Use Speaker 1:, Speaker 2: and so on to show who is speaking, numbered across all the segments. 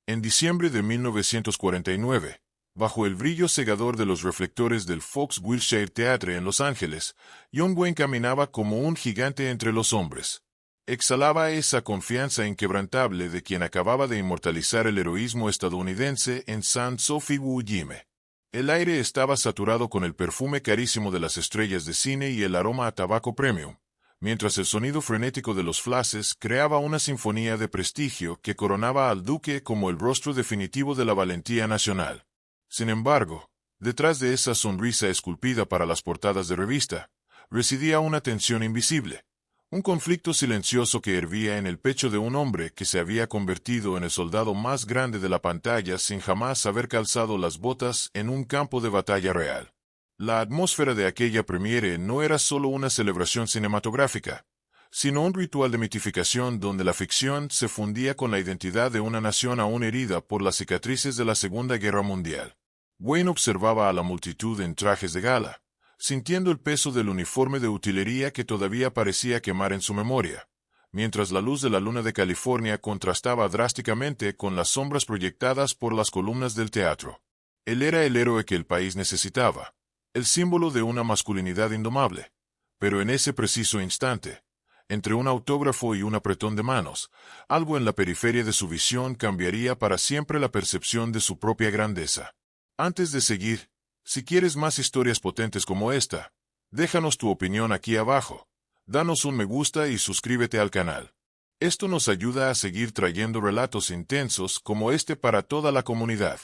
Speaker 1: En diciembre de 1949, bajo el brillo cegador de los reflectores del Fox Wilshire Theatre en Los Ángeles, John Wayne caminaba como un gigante entre los hombres. Exhalaba esa confianza inquebrantable de quien acababa de inmortalizar el heroísmo estadounidense en San Sophie Iwo Jime. El aire estaba saturado con el perfume carísimo de las estrellas de cine y el aroma a tabaco premium, mientras el sonido frenético de los flashes creaba una sinfonía de prestigio que coronaba al duque como el rostro definitivo de la valentía nacional. Sin embargo, detrás de esa sonrisa esculpida para las portadas de revista, residía una tensión invisible, un conflicto silencioso que hervía en el pecho de un hombre que se había convertido en el soldado más grande de la pantalla sin jamás haber calzado las botas en un campo de batalla real. La atmósfera de aquella premiere no era solo una celebración cinematográfica, sino un ritual de mitificación donde la ficción se fundía con la identidad de una nación aún herida por las cicatrices de la Segunda Guerra Mundial. Wayne observaba a la multitud en trajes de gala, sintiendo el peso del uniforme de utilería que todavía parecía quemar en su memoria, mientras la luz de la luna de California contrastaba drásticamente con las sombras proyectadas por las columnas del teatro. Él era el héroe que el país necesitaba, el símbolo de una masculinidad indomable. Pero en ese preciso instante, entre un autógrafo y un apretón de manos, algo en la periferia de su visión cambiaría para siempre la percepción de su propia grandeza. Antes de seguir, si quieres más historias potentes como esta, déjanos tu opinión aquí abajo, danos un me gusta y suscríbete al canal. Esto nos ayuda a seguir trayendo relatos intensos como este para toda la comunidad.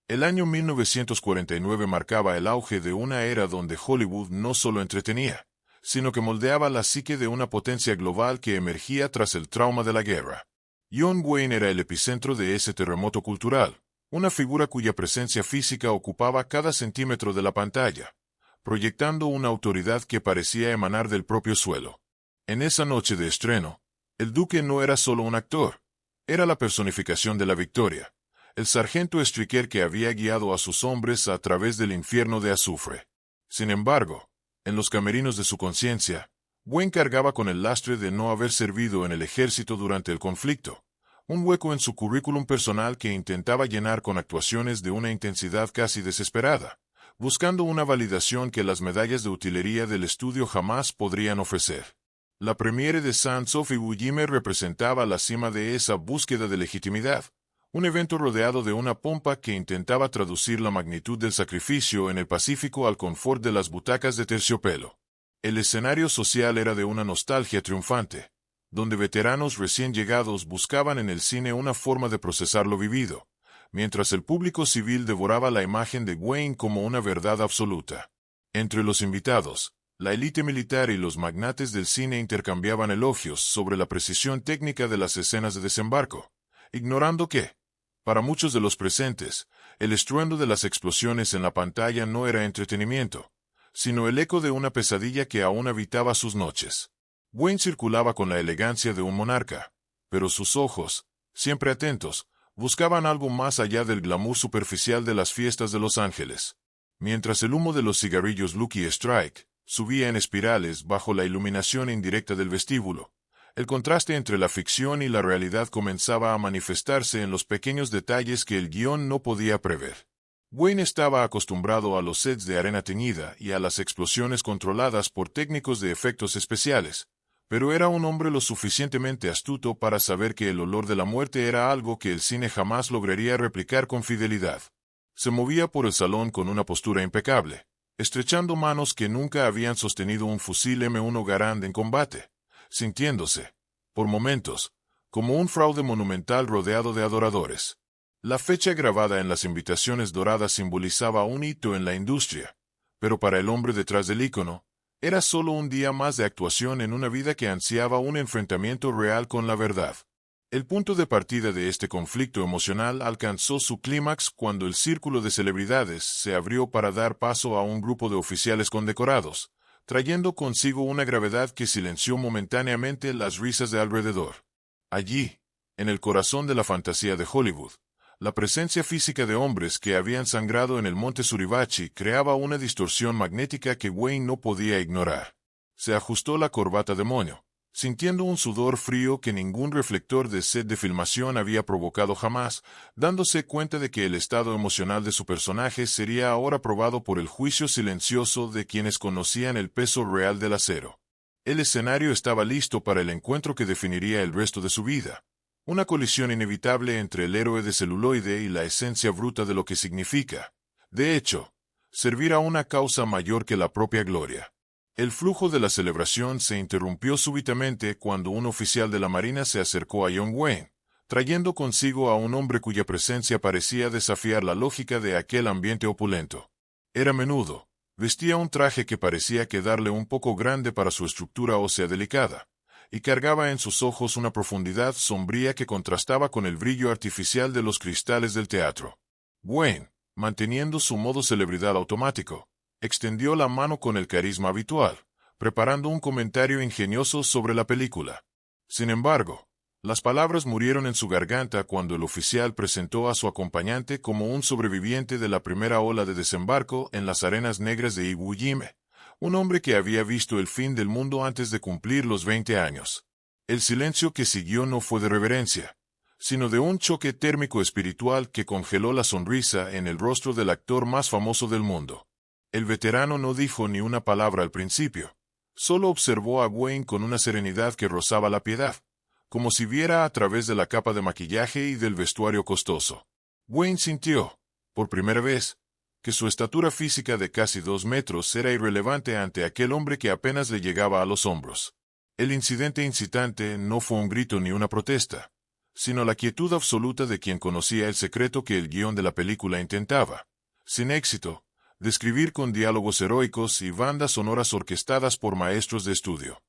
Speaker 1: El año 1949 marcaba el auge de una era donde Hollywood no solo entretenía, sino que moldeaba la psique de una potencia global que emergía tras el trauma de la guerra. John Wayne era el epicentro de ese terremoto cultural, una figura cuya presencia física ocupaba cada centímetro de la pantalla, proyectando una autoridad que parecía emanar del propio suelo. En esa noche de estreno, el duque no era solo un actor, era la personificación de la victoria, el sargento Stricker que había guiado a sus hombres a través del infierno de azufre. Sin embargo, en los camerinos de su conciencia, Wayne cargaba con el lastre de no haber servido en el ejército durante el conflicto, un hueco en su currículum personal que intentaba llenar con actuaciones de una intensidad casi desesperada, buscando una validación que las medallas de utilería del estudio jamás podrían ofrecer. La premiere de San Sophie Iwo Jime representaba la cima de esa búsqueda de legitimidad, un evento rodeado de una pompa que intentaba traducir la magnitud del sacrificio en el Pacífico al confort de las butacas de terciopelo. El escenario social era de una nostalgia triunfante, donde veteranos recién llegados buscaban en el cine una forma de procesar lo vivido, mientras el público civil devoraba la imagen de Wayne como una verdad absoluta. Entre los invitados, la élite militar y los magnates del cine intercambiaban elogios sobre la precisión técnica de las escenas de desembarco, ignorando que, para muchos de los presentes, el estruendo de las explosiones en la pantalla no era entretenimiento, sino el eco de una pesadilla que aún habitaba sus noches. Wayne circulaba con la elegancia de un monarca, pero sus ojos, siempre atentos, buscaban algo más allá del glamour superficial de las fiestas de Los Ángeles. Mientras el humo de los cigarrillos Lucky Strike subía en espirales bajo la iluminación indirecta del vestíbulo, el contraste entre la ficción y la realidad comenzaba a manifestarse en los pequeños detalles que el guión no podía prever. Wayne estaba acostumbrado a los sets de arena teñida y a las explosiones controladas por técnicos de efectos especiales, pero era un hombre lo suficientemente astuto para saber que el olor de la muerte era algo que el cine jamás lograría replicar con fidelidad. Se movía por el salón con una postura impecable, estrechando manos que nunca habían sostenido un fusil M1 Garand en combate, sintiéndose, por momentos, como un fraude monumental rodeado de adoradores. La fecha grabada en las invitaciones doradas simbolizaba un hito en la industria, pero para el hombre detrás del ícono, era solo un día más de actuación en una vida que ansiaba un enfrentamiento real con la verdad. El punto de partida de este conflicto emocional alcanzó su clímax cuando el círculo de celebridades se abrió para dar paso a un grupo de oficiales condecorados, trayendo consigo una gravedad que silenció momentáneamente las risas de alrededor. Allí, en el corazón de la fantasía de Hollywood, la presencia física de hombres que habían sangrado en el monte Suribachi creaba una distorsión magnética que Wayne no podía ignorar. Se ajustó la corbata de moño, sintiendo un sudor frío que ningún reflector de set de filmación había provocado jamás, dándose cuenta de que el estado emocional de su personaje sería ahora probado por el juicio silencioso de quienes conocían el peso real del acero. El escenario estaba listo para el encuentro que definiría el resto de su vida. Una colisión inevitable entre el héroe de celuloide y la esencia bruta de lo que significa, de hecho, servir a una causa mayor que la propia gloria. El flujo de la celebración se interrumpió súbitamente cuando un oficial de la Marina se acercó a John Wayne, trayendo consigo a un hombre cuya presencia parecía desafiar la lógica de aquel ambiente opulento. Era menudo, vestía un traje que parecía quedarle un poco grande para su estructura ósea delicada, y cargaba en sus ojos una profundidad sombría que contrastaba con el brillo artificial de los cristales del teatro. Wayne, manteniendo su modo celebridad automático, extendió la mano con el carisma habitual, preparando un comentario ingenioso sobre la película. Sin embargo, las palabras murieron en su garganta cuando el oficial presentó a su acompañante como un sobreviviente de la primera ola de desembarco en las arenas negras de Iwo Jima, un hombre que había visto el fin del mundo antes de cumplir los 20 años. El silencio que siguió no fue de reverencia, sino de un choque térmico espiritual que congeló la sonrisa en el rostro del actor más famoso del mundo. El veterano no dijo ni una palabra al principio, solo observó a Wayne con una serenidad que rozaba la piedad, como si viera a través de la capa de maquillaje y del vestuario costoso. Wayne sintió, por primera vez, que su estatura física de casi 2 metros era irrelevante ante aquel hombre que apenas le llegaba a los hombros. El incidente incitante no fue un grito ni una protesta, sino la quietud absoluta de quien conocía el secreto que el guión de la película intentaba, sin éxito, describir con diálogos heroicos y bandas sonoras orquestadas por maestros de estudio.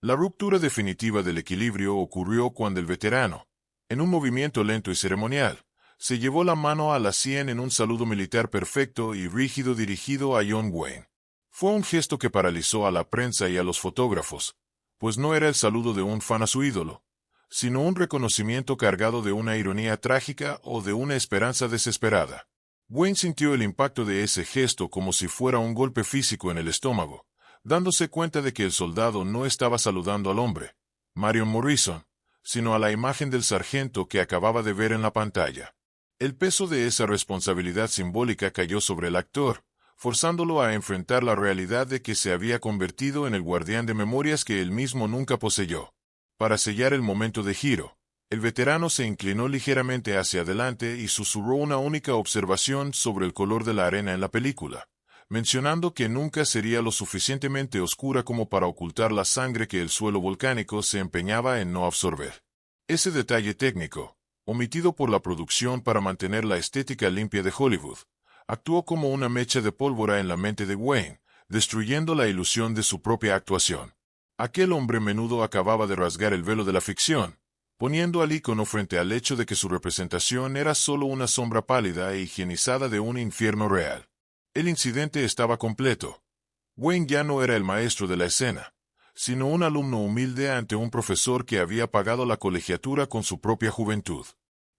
Speaker 1: La ruptura definitiva del equilibrio ocurrió cuando el veterano, en un movimiento lento y ceremonial, se llevó la mano a la sien en un saludo militar perfecto y rígido dirigido a John Wayne. Fue un gesto que paralizó a la prensa y a los fotógrafos, pues no era el saludo de un fan a su ídolo, sino un reconocimiento cargado de una ironía trágica o de una esperanza desesperada. Wayne sintió el impacto de ese gesto como si fuera un golpe físico en el estómago, dándose cuenta de que el soldado no estaba saludando al hombre, Marion Morrison, sino a la imagen del sargento que acababa de ver en la pantalla. El peso de esa responsabilidad simbólica cayó sobre el actor, forzándolo a enfrentar la realidad de que se había convertido en el guardián de memorias que él mismo nunca poseyó. Para sellar el momento de giro, el veterano se inclinó ligeramente hacia adelante y susurró una única observación sobre el color de la arena en la película, mencionando que nunca sería lo suficientemente oscura como para ocultar la sangre que el suelo volcánico se empeñaba en no absorber. Ese detalle técnico, omitido por la producción para mantener la estética limpia de Hollywood, actuó como una mecha de pólvora en la mente de Wayne, destruyendo la ilusión de su propia actuación. Aquel hombre menudo acababa de rasgar el velo de la ficción, poniendo al ícono frente al hecho de que su representación era solo una sombra pálida e higienizada de un infierno real. El incidente estaba completo. Wayne ya no era el maestro de la escena, sino un alumno humilde ante un profesor que había pagado la colegiatura con su propia juventud.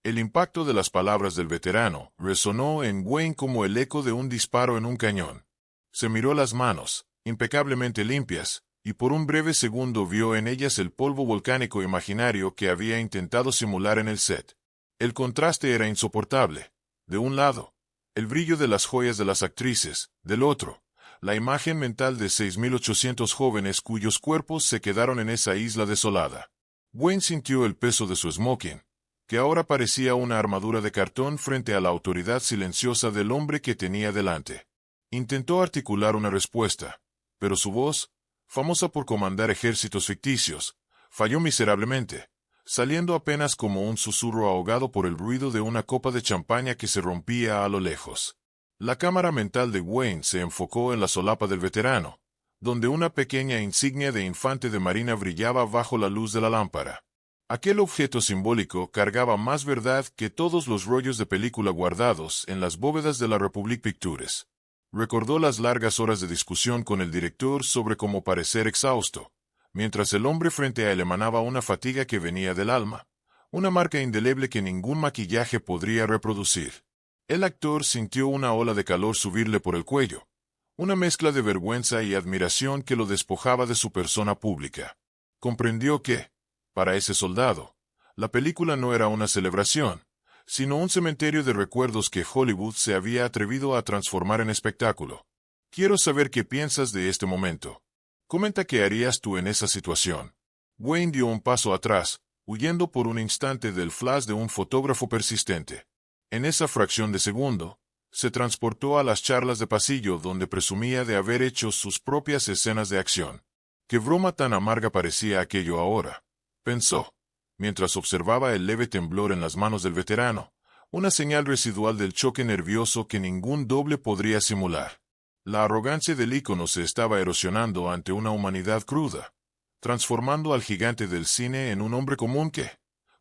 Speaker 1: El impacto de las palabras del veterano resonó en Wayne como el eco de un disparo en un cañón. Se miró las manos, impecablemente limpias, y por un breve segundo vio en ellas el polvo volcánico imaginario que había intentado simular en el set. El contraste era insoportable. De un lado, el brillo de las joyas de las actrices, del otro, la imagen mental de 6.800 jóvenes cuyos cuerpos se quedaron en esa isla desolada. Wayne sintió el peso de su smoking, que ahora parecía una armadura de cartón frente a la autoridad silenciosa del hombre que tenía delante. Intentó articular una respuesta, pero su voz, famosa por comandar ejércitos ficticios, falló miserablemente, saliendo apenas como un susurro ahogado por el ruido de una copa de champaña que se rompía a lo lejos. La cámara mental de Wayne se enfocó en la solapa del veterano, donde una pequeña insignia de infante de marina brillaba bajo la luz de la lámpara. Aquel objeto simbólico cargaba más verdad que todos los rollos de película guardados en las bóvedas de la Republic Pictures. Recordó las largas horas de discusión con el director sobre cómo parecer exhausto, mientras el hombre frente a él emanaba una fatiga que venía del alma, una marca indeleble que ningún maquillaje podría reproducir. El actor sintió una ola de calor subirle por el cuello, una mezcla de vergüenza y admiración que lo despojaba de su persona pública. Comprendió que, para ese soldado, la película no era una celebración, sino un cementerio de recuerdos que Hollywood se había atrevido a transformar en espectáculo. Quiero saber qué piensas de este momento. Comenta qué harías tú en esa situación. Wayne dio un paso atrás, huyendo por un instante del flash de un fotógrafo persistente. En esa fracción de segundo, se transportó a las charlas de pasillo donde presumía de haber hecho sus propias escenas de acción. Qué broma tan amarga parecía aquello ahora, pensó, mientras observaba el leve temblor en las manos del veterano, una señal residual del choque nervioso que ningún doble podría simular. La arrogancia del ícono se estaba erosionando ante una humanidad cruda, transformando al gigante del cine en un hombre común que,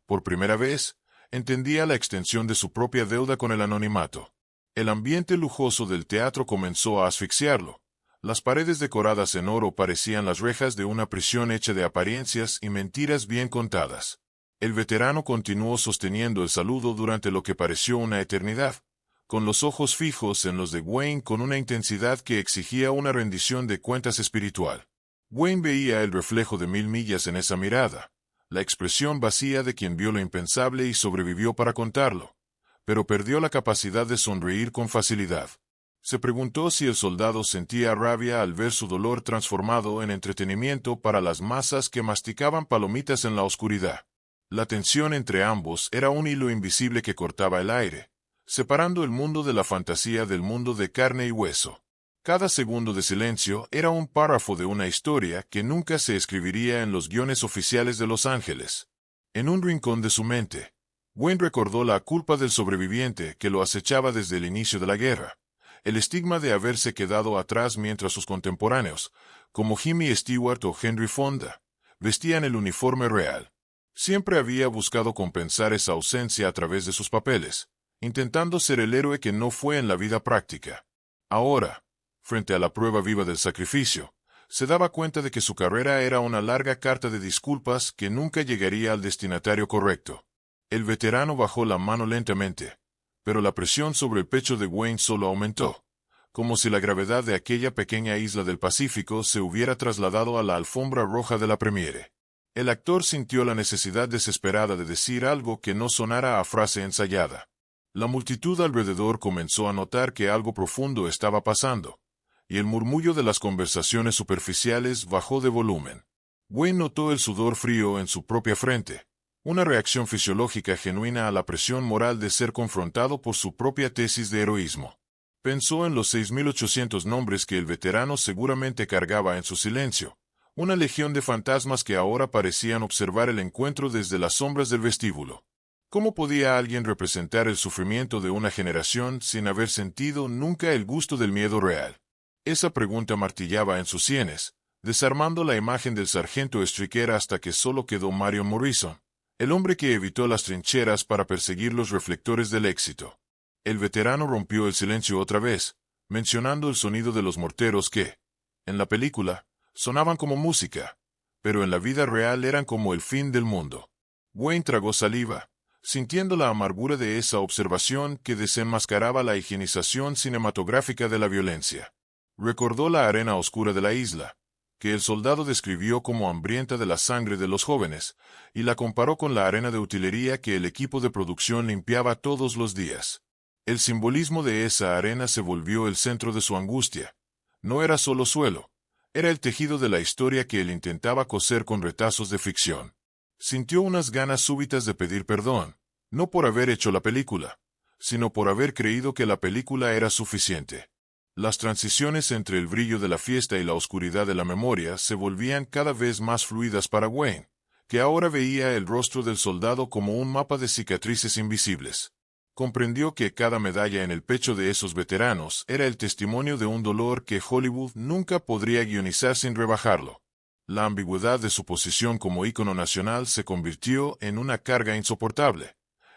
Speaker 1: por primera vez, entendía la extensión de su propia deuda con el anonimato. El ambiente lujoso del teatro comenzó a asfixiarlo. Las paredes decoradas en oro parecían las rejas de una prisión hecha de apariencias y mentiras bien contadas. El veterano continuó sosteniendo el saludo durante lo que pareció una eternidad, con los ojos fijos en los de Wayne con una intensidad que exigía una rendición de cuentas espiritual. Wayne veía el reflejo de 1000 millas en esa mirada, la expresión vacía de quien vio lo impensable y sobrevivió para contarlo, pero perdió la capacidad de sonreír con facilidad. Se preguntó si el soldado sentía rabia al ver su dolor transformado en entretenimiento para las masas que masticaban palomitas en la oscuridad. La tensión entre ambos era un hilo invisible que cortaba el aire, separando el mundo de la fantasía del mundo de carne y hueso. Cada segundo de silencio era un párrafo de una historia que nunca se escribiría en los guiones oficiales de Los Ángeles. En un rincón de su mente, Wayne recordó la culpa del sobreviviente que lo acechaba desde el inicio de la guerra, el estigma de haberse quedado atrás mientras sus contemporáneos, como Jimmy Stewart o Henry Fonda, vestían el uniforme real. Siempre había buscado compensar esa ausencia a través de sus papeles, intentando ser el héroe que no fue en la vida práctica. Ahora, frente a la prueba viva del sacrificio, se daba cuenta de que su carrera era una larga carta de disculpas que nunca llegaría al destinatario correcto. El veterano bajó la mano lentamente, pero la presión sobre el pecho de Wayne solo aumentó, como si la gravedad de aquella pequeña isla del Pacífico se hubiera trasladado a la alfombra roja de la premiere. El actor sintió la necesidad desesperada de decir algo que no sonara a frase ensayada. La multitud alrededor comenzó a notar que algo profundo estaba pasando, y el murmullo de las conversaciones superficiales bajó de volumen. Wayne notó el sudor frío en su propia frente, una reacción fisiológica genuina a la presión moral de ser confrontado por su propia tesis de heroísmo. Pensó en los 6.800 nombres que el veterano seguramente cargaba en su silencio, una legión de fantasmas que ahora parecían observar el encuentro desde las sombras del vestíbulo. ¿Cómo podía alguien representar el sufrimiento de una generación sin haber sentido nunca el gusto del miedo real? Esa pregunta martillaba en sus sienes, desarmando la imagen del sargento Stricker hasta que solo quedó Marion Morrison, el hombre que evitó las trincheras para perseguir los reflectores del éxito. El veterano rompió el silencio otra vez, mencionando el sonido de los morteros que, en la película, sonaban como música, pero en la vida real eran como el fin del mundo. Wayne tragó saliva, sintiendo la amargura de esa observación que desenmascaraba la higienización cinematográfica de la violencia. Recordó la arena oscura de la isla, que el soldado describió como hambrienta de la sangre de los jóvenes, y la comparó con la arena de utilería que el equipo de producción limpiaba todos los días. El simbolismo de esa arena se volvió el centro de su angustia. No era solo suelo, era el tejido de la historia que él intentaba coser con retazos de ficción. Sintió unas ganas súbitas de pedir perdón, no por haber hecho la película, sino por haber creído que la película era suficiente. Las transiciones entre el brillo de la fiesta y la oscuridad de la memoria se volvían cada vez más fluidas para Wayne, que ahora veía el rostro del soldado como un mapa de cicatrices invisibles. Comprendió que cada medalla en el pecho de esos veteranos era el testimonio de un dolor que Hollywood nunca podría guionizar sin rebajarlo. La ambigüedad de su posición como ícono nacional se convirtió en una carga insoportable.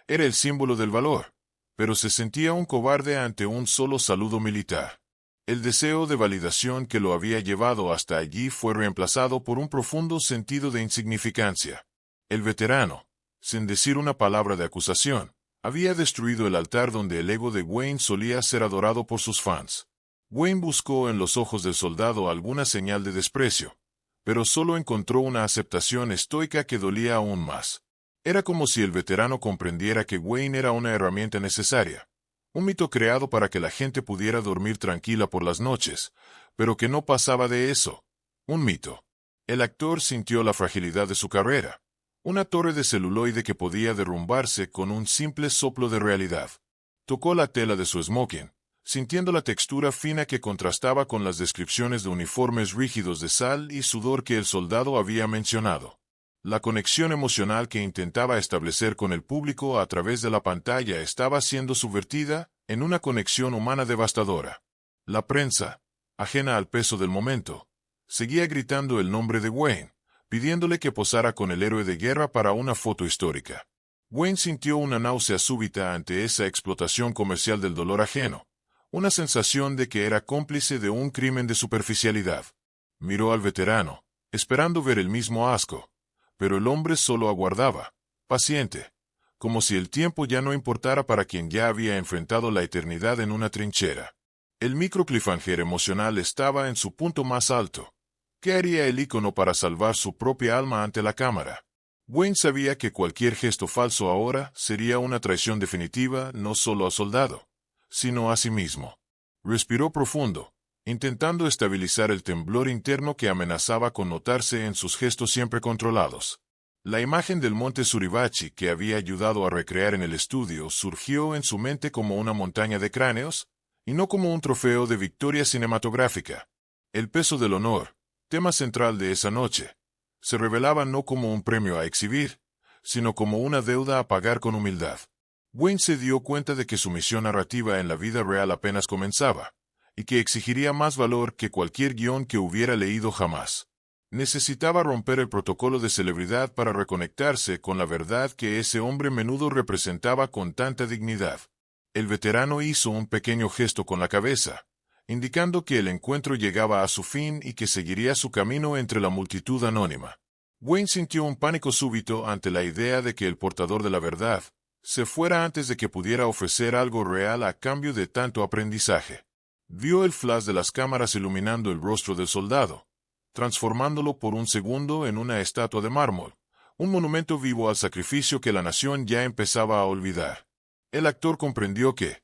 Speaker 1: Era el símbolo del valor, pero se sentía un cobarde ante un solo saludo militar. El deseo de validación que lo había llevado hasta allí fue reemplazado por un profundo sentido de insignificancia. El veterano, sin decir una palabra de acusación, había destruido el altar donde el ego de Wayne solía ser adorado por sus fans. Wayne buscó en los ojos del soldado alguna señal de desprecio, pero solo encontró una aceptación estoica que dolía aún más. Era como si el veterano comprendiera que Wayne era una herramienta necesaria, un mito creado para que la gente pudiera dormir tranquila por las noches, pero que no pasaba de eso, un mito. El actor sintió la fragilidad de su carrera, una torre de celuloide que podía derrumbarse con un simple soplo de realidad. Tocó la tela de su smoking, sintiendo la textura fina que contrastaba con las descripciones de uniformes rígidos de sal y sudor que el soldado había mencionado. La conexión emocional que intentaba establecer con el público a través de la pantalla estaba siendo subvertida en una conexión humana devastadora. La prensa, ajena al peso del momento, seguía gritando el nombre de Wayne, pidiéndole que posara con el héroe de guerra para una foto histórica. Wayne sintió una náusea súbita ante esa explotación comercial del dolor ajeno, una sensación de que era cómplice de un crimen de superficialidad. Miró al veterano, esperando ver el mismo asco, pero el hombre solo aguardaba, paciente, como si el tiempo ya no importara para quien ya había enfrentado la eternidad en una trinchera. El micro cliffhanger emocional estaba en su punto más alto. ¿Qué haría el ícono para salvar su propia alma ante la cámara? Wayne sabía que cualquier gesto falso ahora sería una traición definitiva no solo al soldado, sino a sí mismo. Respiró profundo, intentando estabilizar el temblor interno que amenazaba con notarse en sus gestos siempre controlados. La imagen del monte Suribachi que había ayudado a recrear en el estudio surgió en su mente como una montaña de cráneos, y no como un trofeo de victoria cinematográfica. El peso del honor, tema central de esa noche, se revelaba no como un premio a exhibir, sino como una deuda a pagar con humildad. Wayne se dio cuenta de que su misión narrativa en la vida real apenas comenzaba, y que exigiría más valor que cualquier guión que hubiera leído jamás. Necesitaba romper el protocolo de celebridad para reconectarse con la verdad que ese hombre menudo representaba con tanta dignidad. El veterano hizo un pequeño gesto con la cabeza, indicando que el encuentro llegaba a su fin y que seguiría su camino entre la multitud anónima. Wayne sintió un pánico súbito ante la idea de que el portador de la verdad se fuera antes de que pudiera ofrecer algo real a cambio de tanto aprendizaje. Vio el flash de las cámaras iluminando el rostro del soldado, transformándolo por un segundo en una estatua de mármol, un monumento vivo al sacrificio que la nación ya empezaba a olvidar. El actor comprendió que,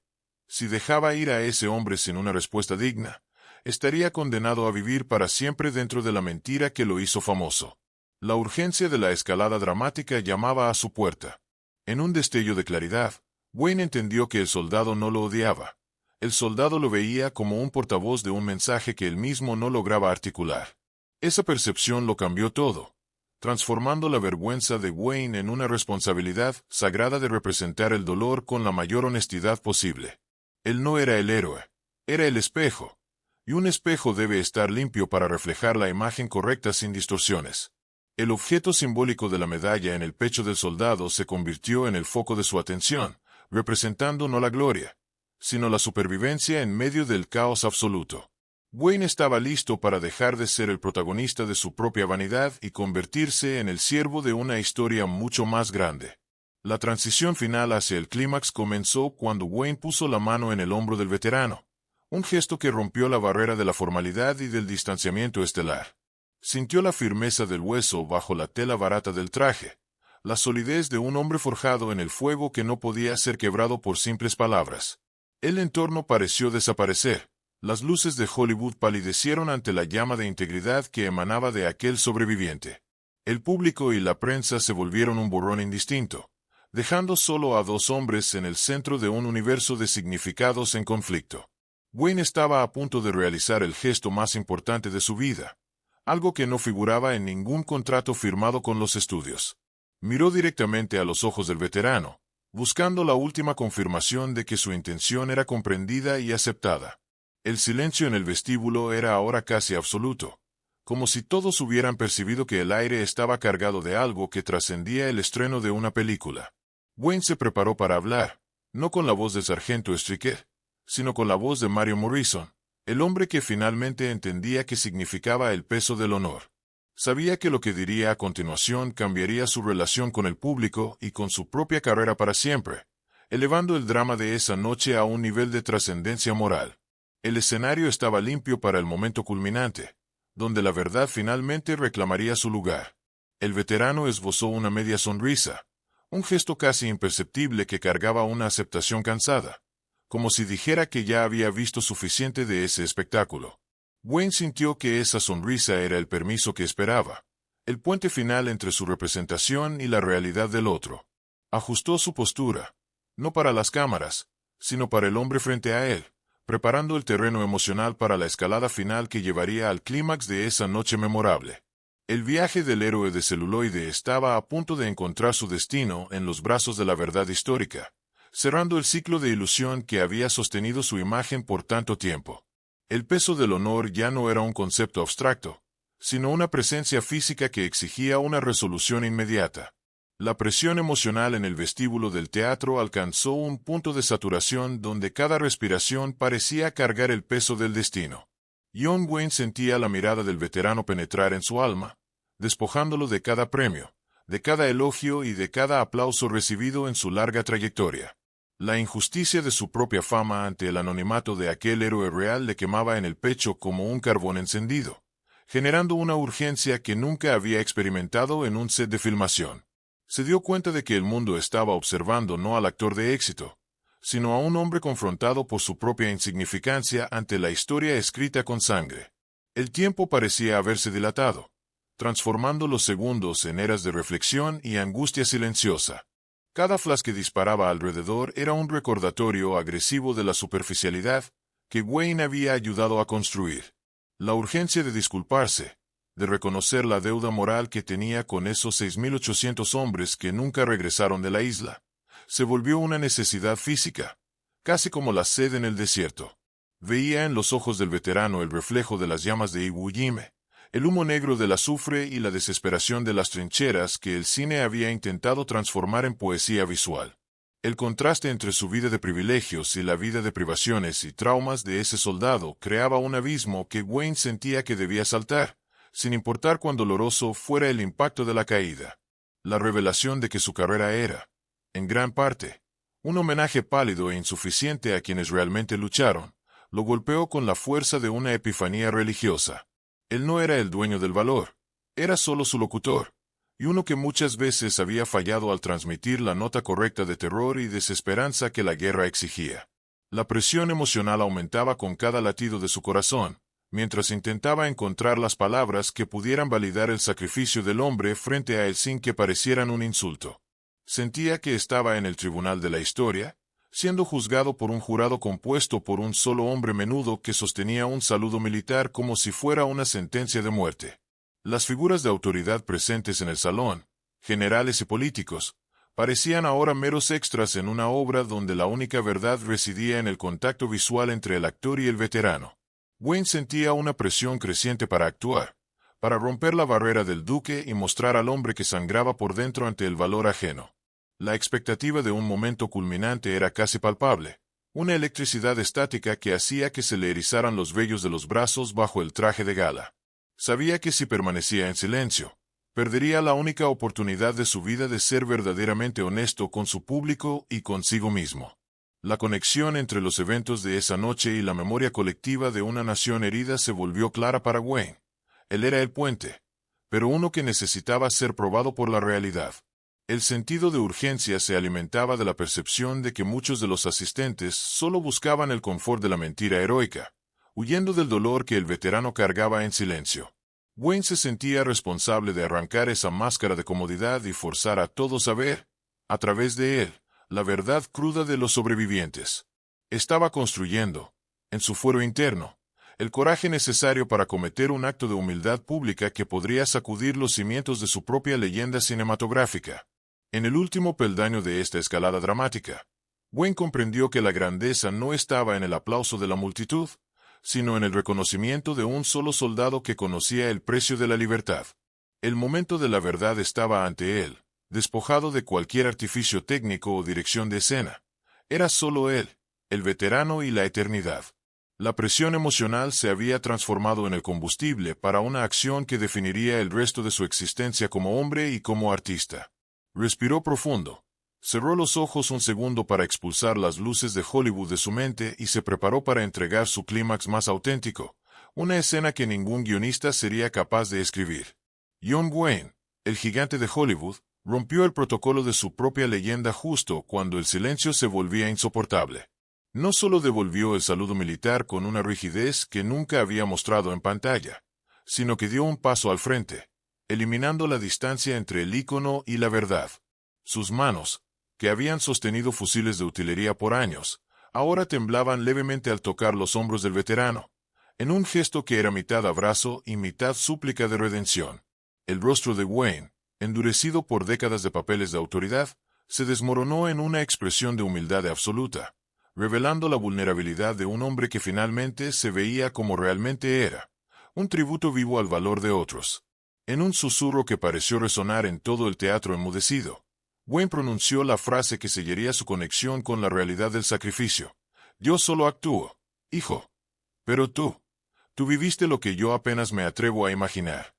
Speaker 1: si dejaba ir a ese hombre sin una respuesta digna, estaría condenado a vivir para siempre dentro de la mentira que lo hizo famoso. La urgencia de la escalada dramática llamaba a su puerta. En un destello de claridad, Wayne entendió que el soldado no lo odiaba. El soldado lo veía como un portavoz de un mensaje que él mismo no lograba articular. Esa percepción lo cambió todo, transformando la vergüenza de Wayne en una responsabilidad sagrada de representar el dolor con la mayor honestidad posible. Él no era el héroe, era el espejo, y un espejo debe estar limpio para reflejar la imagen correcta sin distorsiones. El objeto simbólico de la medalla en el pecho del soldado se convirtió en el foco de su atención, representando no la gloria, sino la supervivencia en medio del caos absoluto. Wayne estaba listo para dejar de ser el protagonista de su propia vanidad y convertirse en el siervo de una historia mucho más grande. La transición final hacia el clímax comenzó cuando Wayne puso la mano en el hombro del veterano, un gesto que rompió la barrera de la formalidad y del distanciamiento estelar. Sintió la firmeza del hueso bajo la tela barata del traje, la solidez de un hombre forjado en el fuego que no podía ser quebrado por simples palabras. El entorno pareció desaparecer. Las luces de Hollywood palidecieron ante la llama de integridad que emanaba de aquel sobreviviente. El público y la prensa se volvieron un borrón indistinto, dejando solo a dos hombres en el centro de un universo de significados en conflicto. Wayne estaba a punto de realizar el gesto más importante de su vida, algo que no figuraba en ningún contrato firmado con los estudios. Miró directamente a los ojos del veterano, buscando la última confirmación de que su intención era comprendida y aceptada. El silencio en el vestíbulo era ahora casi absoluto, como si todos hubieran percibido que el aire estaba cargado de algo que trascendía el estreno de una película. Wayne se preparó para hablar, no con la voz del sargento Stricker, sino con la voz de Mario Morrison, el hombre que finalmente entendía qué significaba el peso del honor. Sabía que lo que diría a continuación cambiaría su relación con el público y con su propia carrera para siempre, elevando el drama de esa noche a un nivel de trascendencia moral. El escenario estaba limpio para el momento culminante, donde la verdad finalmente reclamaría su lugar. El veterano esbozó una media sonrisa, un gesto casi imperceptible que cargaba una aceptación cansada, como si dijera que ya había visto suficiente de ese espectáculo. Wayne sintió que esa sonrisa era el permiso que esperaba, el puente final entre su representación y la realidad del otro. Ajustó su postura, no para las cámaras, sino para el hombre frente a él, preparando el terreno emocional para la escalada final que llevaría al clímax de esa noche memorable. El viaje del héroe de celuloide estaba a punto de encontrar su destino en los brazos de la verdad histórica, cerrando el ciclo de ilusión que había sostenido su imagen por tanto tiempo. El peso del honor ya no era un concepto abstracto, sino una presencia física que exigía una resolución inmediata. La presión emocional en el vestíbulo del teatro alcanzó un punto de saturación donde cada respiración parecía cargar el peso del destino. John Wayne sentía la mirada del veterano penetrar en su alma, despojándolo de cada premio, de cada elogio y de cada aplauso recibido en su larga trayectoria. La injusticia de su propia fama ante el anonimato de aquel héroe real le quemaba en el pecho como un carbón encendido, generando una urgencia que nunca había experimentado en un set de filmación. Se dio cuenta de que el mundo estaba observando no al actor de éxito, sino a un hombre confrontado por su propia insignificancia ante la historia escrita con sangre. El tiempo parecía haberse dilatado, transformando los segundos en eras de reflexión y angustia silenciosa. Cada flash que disparaba alrededor era un recordatorio agresivo de la superficialidad que Wayne había ayudado a construir. La urgencia de disculparse, de reconocer la deuda moral que tenía con esos 6.800 hombres que nunca regresaron de la isla, se volvió una necesidad física, casi como la sed en el desierto. Veía en los ojos del veterano el reflejo de las llamas de Iwo Jima, el humo negro del azufre y la desesperación de las trincheras que el cine había intentado transformar en poesía visual. El contraste entre su vida de privilegios y la vida de privaciones y traumas de ese soldado creaba un abismo que Wayne sentía que debía saltar, sin importar cuán doloroso fuera el impacto de la caída. La revelación de que su carrera era, en gran parte, un homenaje pálido e insuficiente a quienes realmente lucharon, lo golpeó con la fuerza de una epifanía religiosa. Él no era el dueño del valor, era solo su locutor, y uno que muchas veces había fallado al transmitir la nota correcta de terror y desesperanza que la guerra exigía. La presión emocional aumentaba con cada latido de su corazón, mientras intentaba encontrar las palabras que pudieran validar el sacrificio del hombre frente a él sin que parecieran un insulto. Sentía que estaba en el tribunal de la historia, siendo juzgado por un jurado compuesto por un solo hombre menudo que sostenía un saludo militar como si fuera una sentencia de muerte. Las figuras de autoridad presentes en el salón, generales y políticos, parecían ahora meros extras en una obra donde la única verdad residía en el contacto visual entre el actor y el veterano. Wayne sentía una presión creciente para actuar, para romper la barrera del duque y mostrar al hombre que sangraba por dentro ante el valor ajeno. La expectativa de un momento culminante era casi palpable, una electricidad estática que hacía que se le erizaran los vellos de los brazos bajo el traje de gala. Sabía que si permanecía en silencio, perdería la única oportunidad de su vida de ser verdaderamente honesto con su público y consigo mismo. La conexión entre los eventos de esa noche y la memoria colectiva de una nación herida se volvió clara para Wayne. Él era el puente, pero uno que necesitaba ser probado por la realidad. El sentido de urgencia se alimentaba de la percepción de que muchos de los asistentes solo buscaban el confort de la mentira heroica, huyendo del dolor que el veterano cargaba en silencio. Wayne se sentía responsable de arrancar esa máscara de comodidad y forzar a todos a ver, a través de él, la verdad cruda de los sobrevivientes. Estaba construyendo, en su fuero interno, el coraje necesario para cometer un acto de humildad pública que podría sacudir los cimientos de su propia leyenda cinematográfica. En el último peldaño de esta escalada dramática, Wayne comprendió que la grandeza no estaba en el aplauso de la multitud, sino en el reconocimiento de un solo soldado que conocía el precio de la libertad. El momento de la verdad estaba ante él, despojado de cualquier artificio técnico o dirección de escena. Era solo él, el veterano y la eternidad. La presión emocional se había transformado en el combustible para una acción que definiría el resto de su existencia como hombre y como artista. Respiró profundo, cerró los ojos un segundo para expulsar las luces de Hollywood de su mente y se preparó para entregar su clímax más auténtico, una escena que ningún guionista sería capaz de escribir. John Wayne, el gigante de Hollywood, rompió el protocolo de su propia leyenda justo cuando el silencio se volvía insoportable. No solo devolvió el saludo militar con una rigidez que nunca había mostrado en pantalla, sino que dio un paso al frente, eliminando la distancia entre el ícono y la verdad. Sus manos, que habían sostenido fusiles de utilería por años, ahora temblaban levemente al tocar los hombros del veterano, en un gesto que era mitad abrazo y mitad súplica de redención. El rostro de Wayne, endurecido por décadas de papeles de autoridad, se desmoronó en una expresión de humildad absoluta, revelando la vulnerabilidad de un hombre que finalmente se veía como realmente era, un tributo vivo al valor de otros. En un susurro que pareció resonar en todo el teatro enmudecido, Wayne pronunció la frase que sellaría su conexión con la realidad del sacrificio. Yo solo actúo, hijo. Pero tú viviste lo que yo apenas me atrevo a imaginar.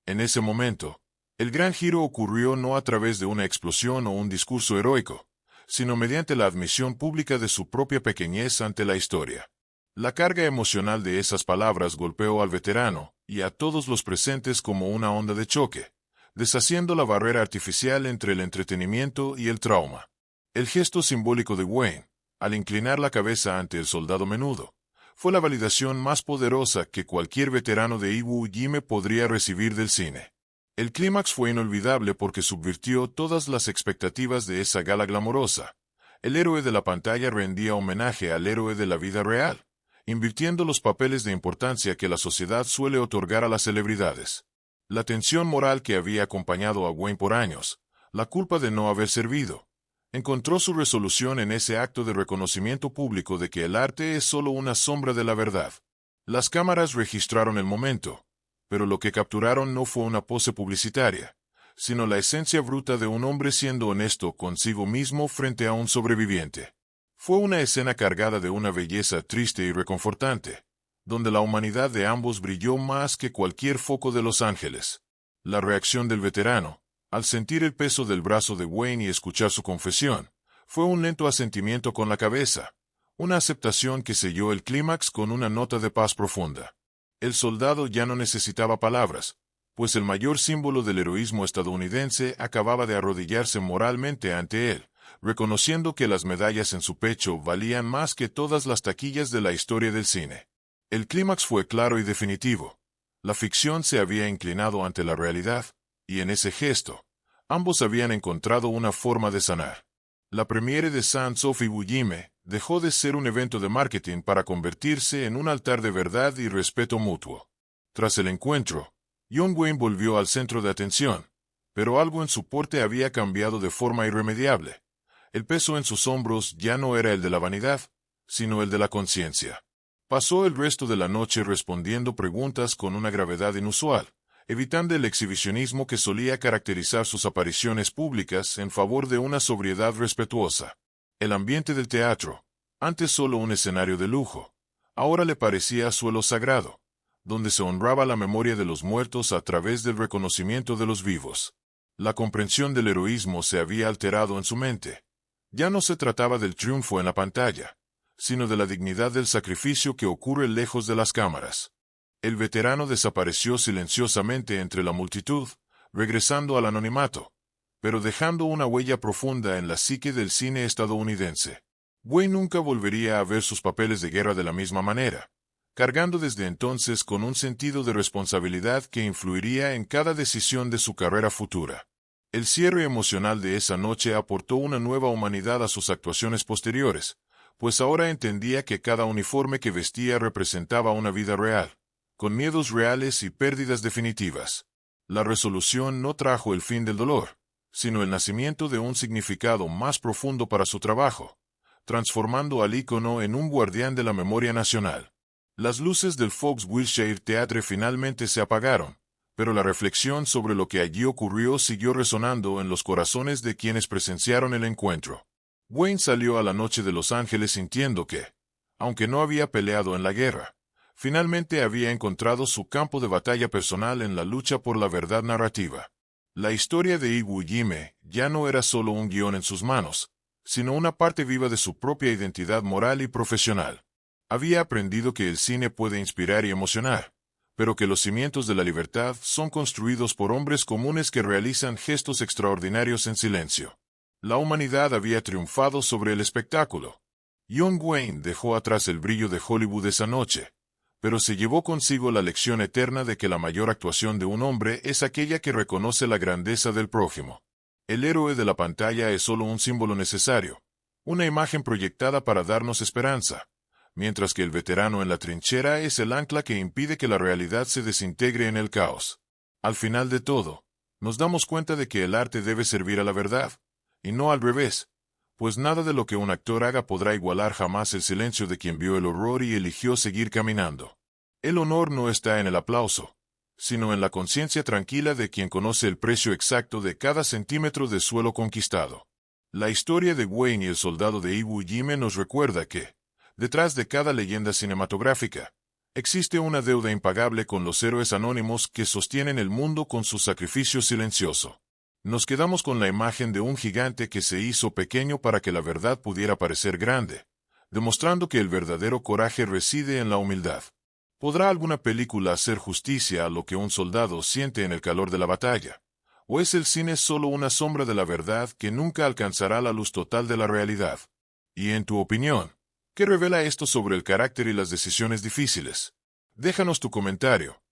Speaker 1: En ese momento, el gran giro ocurrió no a través de una explosión o un discurso heroico, sino mediante la admisión pública de su propia pequeñez ante la historia. La carga emocional de esas palabras golpeó al veterano y a todos los presentes como una onda de choque, deshaciendo la barrera artificial entre el entretenimiento y el trauma. El gesto simbólico de Wayne, al inclinar la cabeza ante el soldado menudo, fue la validación más poderosa que cualquier veterano de Iwo Jima podría recibir del cine. El clímax fue inolvidable porque subvirtió todas las expectativas de esa gala glamorosa. El héroe de la pantalla rendía homenaje al héroe de la vida real, invirtiendo los papeles de importancia que la sociedad suele otorgar a las celebridades. La tensión moral que había acompañado a Wayne por años, la culpa de no haber servido, encontró su resolución en ese acto de reconocimiento público de que el arte es solo una sombra de la verdad. Las cámaras registraron el momento, pero lo que capturaron no fue una pose publicitaria, sino la esencia bruta de un hombre siendo honesto consigo mismo frente a un sobreviviente. Fue una escena cargada de una belleza triste y reconfortante, donde la humanidad de ambos brilló más que cualquier foco de Los Ángeles. La reacción del veterano, al sentir el peso del brazo de Wayne y escuchar su confesión, fue un lento asentimiento con la cabeza, una aceptación que selló el clímax con una nota de paz profunda. El soldado ya no necesitaba palabras, pues el mayor símbolo del heroísmo estadounidense acababa de arrodillarse moralmente ante él, reconociendo que las medallas en su pecho valían más que todas las taquillas de la historia del cine. El clímax fue claro y definitivo. La ficción se había inclinado ante la realidad, y en ese gesto, ambos habían encontrado una forma de sanar. La premiere de Sands of Iwo Jima dejó de ser un evento de marketing para convertirse en un altar de verdad y respeto mutuo. Tras el encuentro, John Wayne volvió al centro de atención, pero algo en su porte había cambiado de forma irremediable. El peso en sus hombros ya no era el de la vanidad, sino el de la conciencia. Pasó el resto de la noche respondiendo preguntas con una gravedad inusual, evitando el exhibicionismo que solía caracterizar sus apariciones públicas en favor de una sobriedad respetuosa. El ambiente del teatro, antes solo un escenario de lujo, ahora le parecía suelo sagrado, donde se honraba la memoria de los muertos a través del reconocimiento de los vivos. La comprensión del heroísmo se había alterado en su mente. Ya no se trataba del triunfo en la pantalla, sino de la dignidad del sacrificio que ocurre lejos de las cámaras. El veterano desapareció silenciosamente entre la multitud, regresando al anonimato, pero dejando una huella profunda en la psique del cine estadounidense. Wayne nunca volvería a ver sus papeles de guerra de la misma manera, cargando desde entonces con un sentido de responsabilidad que influiría en cada decisión de su carrera futura. El cierre emocional de esa noche aportó una nueva humanidad a sus actuaciones posteriores, pues ahora entendía que cada uniforme que vestía representaba una vida real, con miedos reales y pérdidas definitivas. La resolución no trajo el fin del dolor, sino el nacimiento de un significado más profundo para su trabajo, transformando al ícono en un guardián de la memoria nacional. Las luces del Fox Wilshire Theatre finalmente se apagaron, pero la reflexión sobre lo que allí ocurrió siguió resonando en los corazones de quienes presenciaron el encuentro. Wayne salió a la noche de Los Ángeles sintiendo que, aunque no había peleado en la guerra, finalmente había encontrado su campo de batalla personal en la lucha por la verdad narrativa. La historia de Iwo Jima ya no era solo un guión en sus manos, sino una parte viva de su propia identidad moral y profesional. Había aprendido que el cine puede inspirar y emocionar, pero que los cimientos de la libertad son construidos por hombres comunes que realizan gestos extraordinarios en silencio. La humanidad había triunfado sobre el espectáculo. John Wayne dejó atrás el brillo de Hollywood esa noche, pero se llevó consigo la lección eterna de que la mayor actuación de un hombre es aquella que reconoce la grandeza del prójimo. El héroe de la pantalla es solo un símbolo necesario, una imagen proyectada para darnos esperanza, mientras que el veterano en la trinchera es el ancla que impide que la realidad se desintegre en el caos. Al final de todo, nos damos cuenta de que el arte debe servir a la verdad, y no al revés, pues nada de lo que un actor haga podrá igualar jamás el silencio de quien vio el horror y eligió seguir caminando. El honor no está en el aplauso, sino en la conciencia tranquila de quien conoce el precio exacto de cada centímetro de suelo conquistado. La historia de Wayne y el soldado de Iwo Jima nos recuerda que, detrás de cada leyenda cinematográfica, existe una deuda impagable con los héroes anónimos que sostienen el mundo con su sacrificio silencioso. Nos quedamos con la imagen de un gigante que se hizo pequeño para que la verdad pudiera parecer grande, demostrando que el verdadero coraje reside en la humildad. ¿Podrá alguna película hacer justicia a lo que un soldado siente en el calor de la batalla? ¿O es el cine solo una sombra de la verdad que nunca alcanzará la luz total de la realidad? Y en tu opinión, ¿qué revela esto sobre el carácter y las decisiones difíciles? Déjanos tu comentario.